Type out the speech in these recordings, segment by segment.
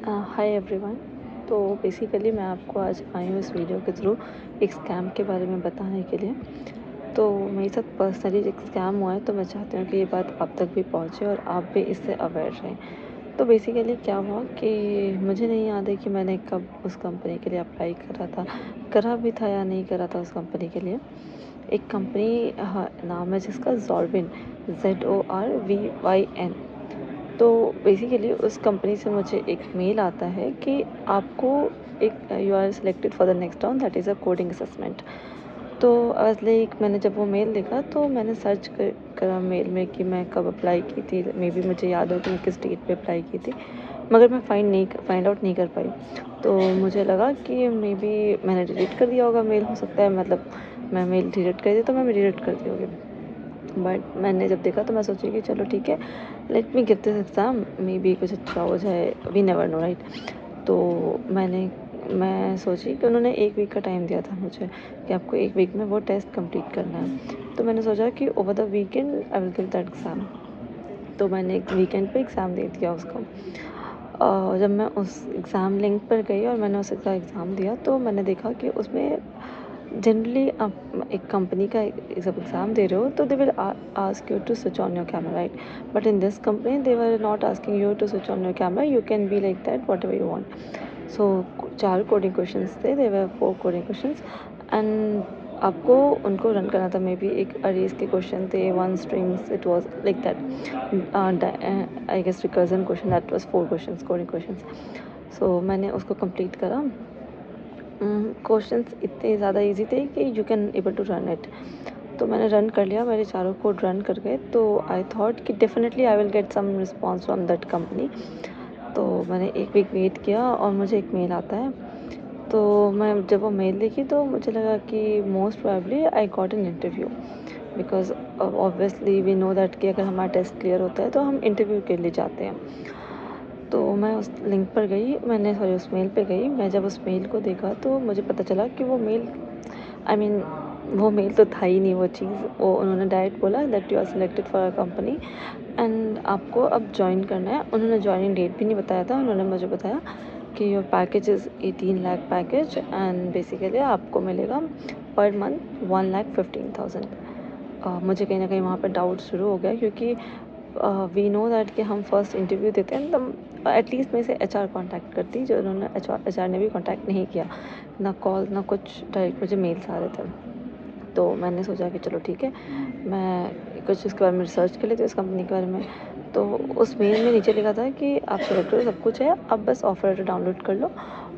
Hi everyone. तो basically मैं आपको आज आई हूँ इस वीडियो के थ्रू एक स्कैम के बारे में बताने के लिए। तो मेरे साथ पर्सनली एक स्कैम हुआ है, तो मैं चाहती हूँ कि ये बात आप तक भी पहुँचे और आप भी इससे अवेयर रहें। तो बेसिकली क्या हुआ कि मुझे नहीं याद है कि मैंने कब उस कंपनी के लिए अप्लाई करा भी था या नहीं करा था उस कंपनी के लिए। एक कंपनी नाम है जिसका ज़ॉर्बिन, ZORVYN। तो बेसिकली उस कंपनी से मुझे एक मेल आता है कि आपको you are selected for the next round, that is a coding assessment. तो एज लाइक मैंने जब वो मेल देखा तो मैंने सर्च करा मेल में कि मैं कब अप्लाई की थी। मे बी मुझे याद हो कि मैं किस डेट पे अप्लाई की थी, मगर मैं फाइंड आउट नहीं कर पाई। तो मुझे लगा कि मे बी मैंने डिलीट कर दिया होगा मेल, हो सकता है, मतलब मैं मेल डिलीट कर दी तो मैं डिलीट कर दी होगी। बट मैंने जब देखा तो मैं सोची कि चलो ठीक है, let me give this exam, may be कुछ अच्छा हो जाए, वी नेवर नो, राइट। तो मैं सोची कि उन्होंने 1 वीक का टाइम दिया था मुझे कि आपको 1 वीक में वो टेस्ट कंप्लीट करना है। तो मैंने सोचा कि over the weekend I will give that exam. तो मैंने एक वीकेंड पे एग्ज़ाम दे दिया उसका। जब मैं उस एग्ज़ाम लिंक पर गई और मैंने उसका एग्ज़ाम दिया तो मैंने देखा कि उसमें जनरली आप एक कंपनी का जब एग्ज़ाम दे रहे हो तो they will ask you to switch on your camera, right. But in this company they were not asking you to switch on your camera, you can be like that whatever you want. So 4 coding questions थे, there were 4 coding questions and आपको उनको run करना था। Maybe एक arrays के question थे, 1 strings, it was like that. I guess recursion question, that was 4 questions, coding questions. So मैंने उसको कंप्लीट करा। क्वेश्चंस इतने ज़्यादा इजी थे कि you can able to run it. तो मैंने रन कर लिया, मेरे चारों कोड रन कर गए। तो आई थॉट कि definitely I will get some response from that company. तो मैंने 1 वीक वेट किया और मुझे एक मेल आता है। तो मैं जब वो मेल देखी तो मुझे लगा कि most probably I got an interview, because obviously we know that कि अगर हमारा टेस्ट क्लियर होता है तो हम इंटरव्यू के लिए जाते हैं। तो मैं उस लिंक पर गई, मैंने सॉरी उस मेल पे गई। मैं जब उस मेल को देखा तो मुझे पता चला कि वो मेल, आई मीन वो मेल तो था ही नहीं वो चीज़। वो उन्होंने डायरेक्ट बोला that you are selected for a company and आपको अब ज्वाइन करना है। उन्होंने ज्वाइनिंग डेट भी नहीं बताया था। उन्होंने मुझे बताया कि your package is 18 lakh package and basically आपको मिलेगा पर मंथ 1,15,000। मुझे कहीं ना कहीं वहाँ पर डाउट शुरू हो गया, क्योंकि वी नो दैट कि हम फर्स्ट इंटरव्यू देते हैं तब एटलीस्ट मेरे से HR कांटेक्ट करती, जो उन्होंने HR ने भी कांटेक्ट नहीं किया, ना कॉल ना कुछ, डायरेक्ट मुझे मेल्स आ रहे थे। तो मैंने सोचा कि चलो ठीक है, मैं कुछ इसके बारे में रिसर्च कर लेती हूँ इस कंपनी के बारे में। तो उस मेल में नीचे लिखा था कि आप सेलेक्ट हो, सब कुछ है, अब बस ऑफर लेटर डाउनलोड कर लो।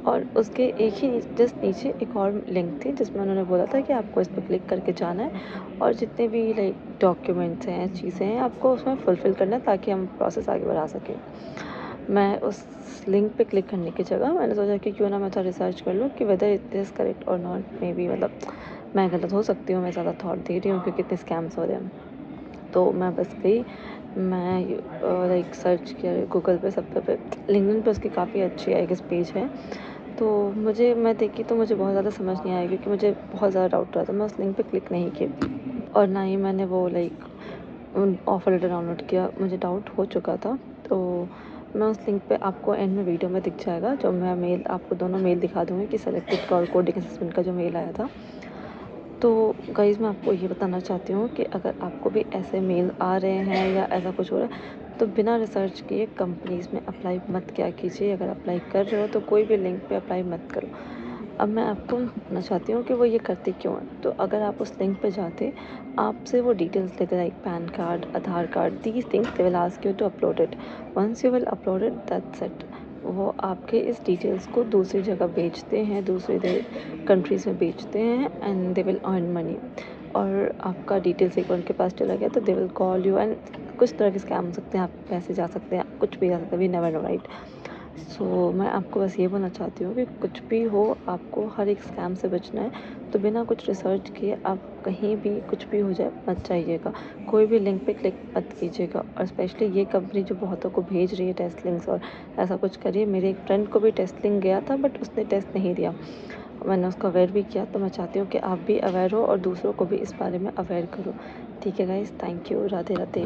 और उसके एक ही जस्ट नीचे एक और लिंक थी जिसमें उन्होंने बोला था कि आपको इस पर क्लिक करके जाना है और जितने भी लाइक डॉक्यूमेंट्स हैं, चीज़ें हैं, आपको उसमें फुलफ़िल करना है ताकि हम प्रोसेस आगे बढ़ा सकें। मैं उस लिंक पे क्लिक करने की जगह मैंने सोचा कि क्यों ना मैं थोड़ा रिसर्च कर लूँ कि वेदर इट इज़ करेक्ट और नॉट। मे बी मतलब मैं गलत हो सकती हूँ, मैं ज़्यादा थॉट दे रही हूँ क्योंकि कितने स्कैम्स हो रहे हैं। तो मैं बस गई, मैं लाइक सर्च किया गूगल पे, सब पे लिंक्डइन पे उसकी काफ़ी अच्छी आई गेस पेज है। तो मैं देखी तो मुझे बहुत ज़्यादा समझ नहीं आया, क्योंकि मुझे बहुत ज़्यादा डाउट रहा था। मैं उस लिंक पे क्लिक नहीं की और ना ही मैंने वो लाइक ऑफ़र लेटर डाउनलोड किया। मुझे डाउट हो चुका था। तो मैं उस लिंक पे, आपको एंड में वीडियो में दिख जाएगा, जो मैं मेल आपको दोनों मेल दिखा दूँगी कि सेलेक्टेड कॉल कोडिंग असेसमेंट का जो मेल आया था। तो गाइज़ मैं आपको ये बताना चाहती हूँ कि अगर आपको भी ऐसे मेल आ रहे हैं या ऐसा कुछ हो रहा है तो बिना रिसर्च किए कंपनीज़ में अप्लाई मत किया कीजिए। अगर अप्लाई कर रहे हो तो कोई भी लिंक पे अप्लाई मत करो। अब मैं आपको बताना चाहती हूँ कि वो ये करते क्यों हैं। तो अगर आप उस लिंक पे जाते, आपसे वो डिटेल्स लेते, like PAN card, Aadhaar card, these things they will ask you to upload it. Once you will upload it, that's it. वो आपके इस डिटेल्स को दूसरी जगह बेचते हैं, दूसरी कंट्रीज़ में बेचते हैं and they will earn money. और आपका डिटेल्स एक बार उनके पास चला गया तो they will call you and कुछ तरह के स्कैम हो सकते हैं, आपके पैसे जा सकते हैं, कुछ भी जा सकता है, वी नेवर नो, राइट। सो मैं आपको बस ये बोलना चाहती हूँ कि कुछ भी हो, आपको हर एक स्कैम से बचना है। तो बिना कुछ रिसर्च किए आप कहीं भी कुछ भी हो जाए मत जाइएगा, कोई भी लिंक पे क्लिक मत कीजिएगा। और स्पेशली ये कंपनी जो बहुतों को भेज रही है टेस्ट लिंक्स और ऐसा कुछ करिए। मेरे एक फ्रेंड को भी टेस्ट लिंक गया था बट उसने टेस्ट नहीं दिया, मैंने उसको अवेयर भी किया। तो मैं चाहती हूँ कि आप भी अवेयर हो और दूसरों को भी इस बारे में अवेयर करो। ठीक है guys, thank you, Radhe Radhe.